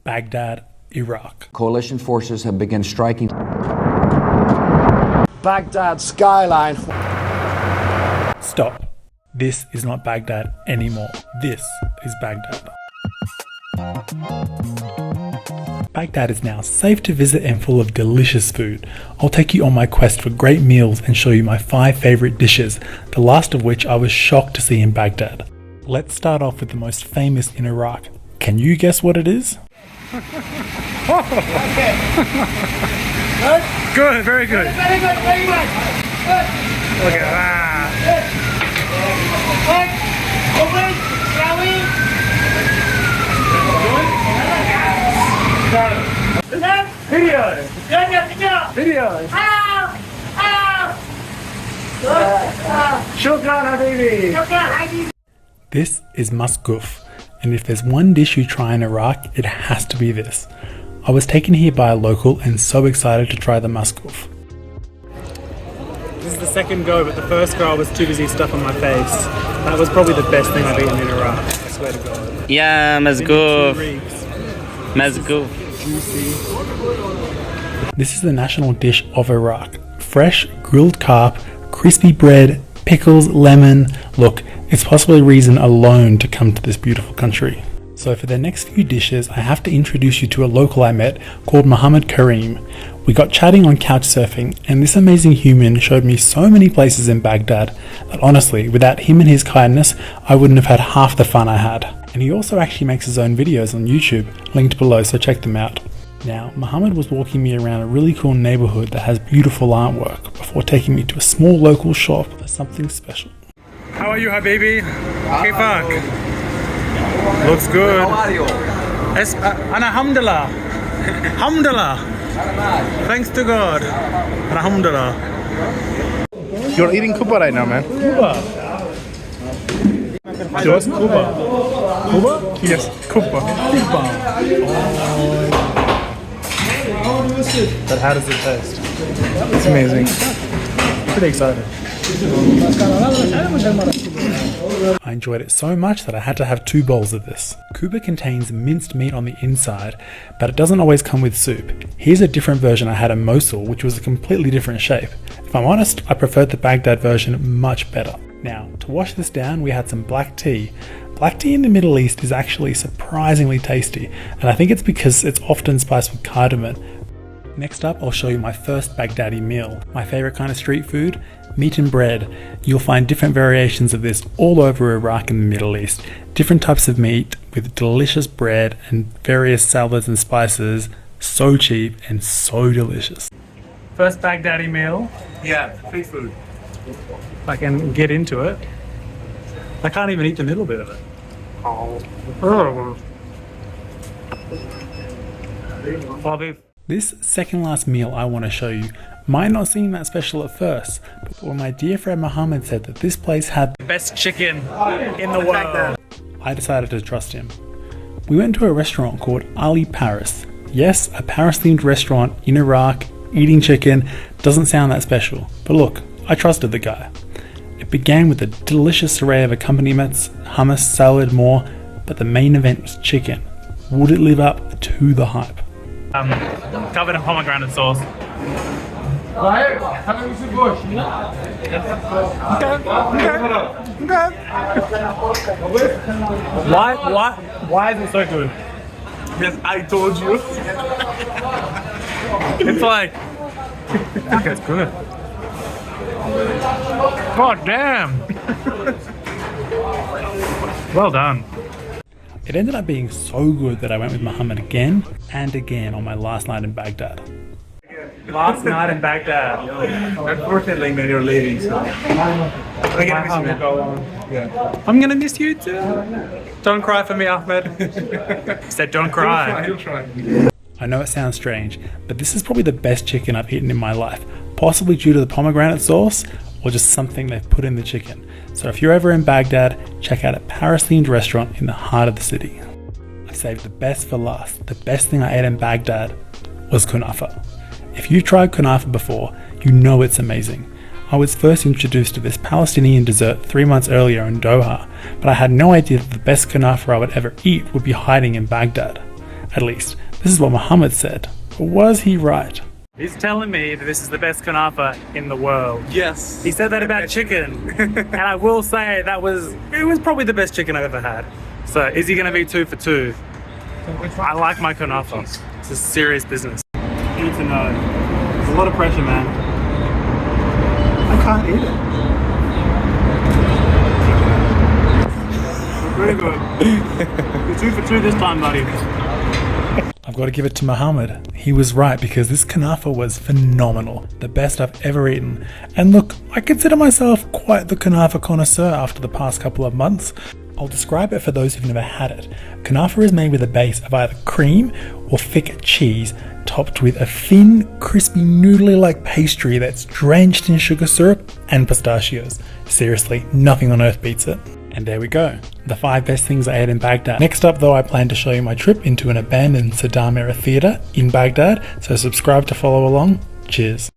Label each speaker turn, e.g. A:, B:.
A: Baghdad, Iraq.
B: Coalition forces have begun striking
C: Baghdad skyline.
A: Stop. This is not Baghdad anymore. This is Baghdad. Baghdad is now safe to visit and full of delicious food. I'll take you on my quest for great meals and show you my 5 favourite dishes, the last of which I was shocked to see in Baghdad. Let's start off with the most famous in Iraq. Can you guess what it is?
C: Okay.
A: Good, very good.
C: Very good, very good. Good.
A: Look at that.
C: Good. Open. Shall we?
A: Video. Video. Shukran, habibi. This is Masgouf, and if there's one dish you try in Iraq, it has to be this. I was taken here by a local and so excited to try the Masgouf. This is the second go, but the first go I was too busy stuffing my face. That was probably the best thing I've eaten in Iraq, I swear to God.
D: Yeah, Masgouf. Masgouf.
A: Juicy. This is the national dish of Iraq. Fresh grilled carp, crispy bread, pickles, lemon. Look, it's possibly a reason alone to come to this beautiful country. So for the next few dishes, I have to introduce you to a local I met called Muhammad Kareem. We got chatting on couch surfing, and this amazing human showed me so many places in Baghdad that honestly, without him and his kindness, I wouldn't have had half the fun I had. And he also actually makes his own videos on YouTube, linked below, so check them out. Now, Muhammad was walking me around a really cool neighbourhood that has beautiful artwork before taking me to a small local shop for something special. How are you, Habibi? Kifak? Looks good.
B: How are you?
A: Alhamdulillah. Alhamdulillah. Thanks to God. Alhamdulillah.
E: You're eating Kubba right now, man.
A: Kubba. Just Kubba. Kubba?
E: Yes, Kubba.
A: Kubba. But how does it taste?
E: It's amazing.
A: Pretty excited. I enjoyed it so much that I had to have 2 bowls of this. Kubba contains minced meat on the inside, but it doesn't always come with soup. Here's a different version I had in Mosul, which was a completely different shape. If I'm honest, I preferred the Baghdad version much better. Now, to wash this down, we had some black tea. Black tea in the Middle East is actually surprisingly tasty, and I think it's because it's often spiced with cardamom. Next up, I'll show you my first Baghdadi meal. My favourite kind of street food? Meat and bread. You'll find different variations of this all over Iraq and the Middle East. Different types of meat with delicious bread and various salads and spices. So cheap and so delicious. First Baghdadi meal.
E: Yeah, street food.
A: I can get into it. I can't even eat the middle bit of it. Oh. This second last meal I want to show you might not seem that special at first, but when my dear friend Mohammed said that this place had the best chicken in the world, I decided to trust him. We went to a restaurant called Ali Paris. Yes, a Paris-themed restaurant in Iraq, eating chicken. Doesn't sound that special, but look, I trusted the guy. It began with a delicious array of accompaniments, hummus, salad, more, but the main event was chicken. Would it live up to the hype? Covered in pomegranate sauce. Why is it so good?
E: Yes, I told you.
A: It's like, I think it's good. God damn. Well done. It ended up being so good that I went with Muhammad again and again on my last night in Baghdad. Last night in Baghdad.
E: Unfortunately, man, you're leaving, so. I'm
A: gonna miss you too. Don't cry for me, Ahmed. He said don't cry.
E: He'll try.
A: I know it sounds strange, but this is probably the best chicken I've eaten in my life. Possibly due to the pomegranate sauce or just something they've put in the chicken. So if you're ever in Baghdad, check out a Paris-themed restaurant in the heart of the city. I saved the best for last. The best thing I ate in Baghdad was Kunafa. If you've tried Kunafa before, you know it's amazing. I was first introduced to this Palestinian dessert 3 months earlier in Doha, but I had no idea that the best Kunafa I would ever eat would be hiding in Baghdad. At least, this is what Muhammad said. But was he right?
F: He's telling me that this is the best Kunafa in the world.
E: Yes.
F: He said that about chicken. And I will say it was probably the best chicken I've ever had. So is he going to be 2 for 2? I like my Kunafa. It's a serious business. You need to know. There's a lot of pressure, man.
E: I can't eat it.
F: Very good. You're 2 for 2 this time, buddy.
A: I've got to give it to Muhammad. He was right because this Kunafa was phenomenal. The best I've ever eaten. And look, I consider myself quite the Kunafa connoisseur after the past couple of months. I'll describe it for those who've never had it. Kunafa is made with a base of either cream or thick cheese, topped with a thin, crispy, noodly-like pastry that's drenched in sugar syrup and pistachios. Seriously, nothing on earth beats it. And there we go, the 5 best things I ate in Baghdad. Next up though, I plan to show you my trip into an abandoned Saddam era theatre in Baghdad, so subscribe to follow along. Cheers.